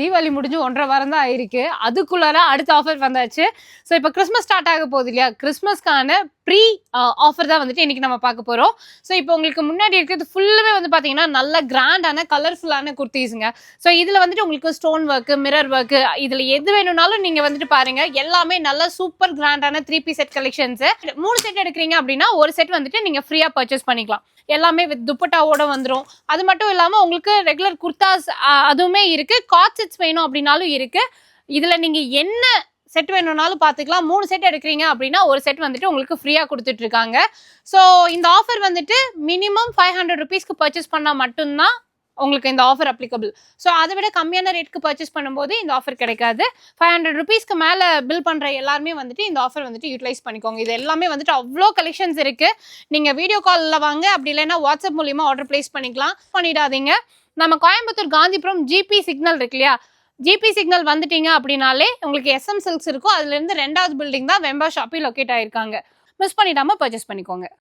தீபாவளி முடிஞ்சு 1.5 வாரம் தான் ஆயிருக்கு. அதுக்குள்ளார அடுத்த ஆஃபர் வந்தாச்சு. ஸோ இப்போ கிறிஸ்மஸ் ஸ்டார்ட் ஆக போகுது இல்லையா? கிறிஸ்மஸ்க்கான ப்ரீ ஆஃபர் தான் வந்துட்டு இன்னைக்கு நம்ம பார்க்க போகிறோம். ஸோ இப்போ உங்களுக்கு முன்னாடி இருக்கிறது ஃபுல்லுமே வந்து பார்த்தீங்கன்னா நல்ல கிராண்டான கலர்ஃபுல்லான குர்த்திஸுங்க. ஸோ இதில் வந்துட்டு உங்களுக்கு ஸ்டோன் ஒர்க்கு, மிரர் ஒர்க்கு, இதில் எது வேணும்னாலும் நீங்கள் வந்துட்டு பாருங்க. எல்லாமே நல்ல சூப்பர் கிராண்டான 3 பீஸ் செட் கலெக்ஷன்ஸு. 3 செட் எடுக்கிறீங்க அப்படின்னா ஒரு செட் வந்துட்டு நீங்கள் ஃப்ரீயாக பர்ச்சேஸ் பண்ணிக்கலாம். எல்லாமே வித் துப்பட்டாவோட வந்துடும். அது மட்டும் இல்லாமல் உங்களுக்கு ரெகுலர் குர்தாஸ் அதுவுமே இருக்கு. காட் செட்ஸ் வேணும் அப்படின்னாலும் இருக்கு. இதுல நீங்க என்ன செட் வேணும்னாலும் பார்த்துக்கலாம். 3 செட் எடுக்கிறீங்க அப்படின்னா ஒரு செட் வந்துட்டு உங்களுக்கு ஃப்ரீயாக கொடுத்துட்டு இருக்காங்க. ஸோ இந்த ஆஃபர் வந்துட்டு மினிமம் 500 ருபீஸ்க்கு பர்ச்சேஸ் பண்ணால் மட்டும்தான் உங்களுக்கு இந்த ஆஃபர் அப்ளிகபிள். ஸோ அதை விட கம்மியான ரேட்க்கு பர்ச்சேஸ் பண்ணும்போது இந்த ஆஃபர் கிடைக்காது. 500 ருபீஸ்க்கு மேலே பில் பண்ணுற எல்லாருமே வந்துட்டு இந்த ஆஃபர் வந்துட்டு யூட்டிலைஸ் பண்ணிக்கோங்க. இது எல்லாமே வந்துட்டு அவ்வளோ கலெக்ஷன்ஸ் இருக்குது. நீங்கள் வீடியோ காலில் வாங்க, அப்படி இல்லைன்னா வாட்ஸ்அப் மூலிமா ஆர்டர் பிளேஸ் பண்ணிடாதீங்க. நம்ம கோயம்புத்தூர் காந்திபுரம் ஜிபி சிக்னல் இருக்கு இல்லையா? ஜிபி சிக்னல் வந்துட்டீங்க அப்படின்னாலே உங்களுக்கு SM சில்க்ஸ் இருக்கும். அதுலேருந்து 2வது பில்டிங் தான் வெம்பா ஷாப்பி லொக்கேட் ஆயிருக்காங்க. மிஸ் பண்ணிடாமல் பர்ச்சேஸ் பண்ணிக்கோங்க.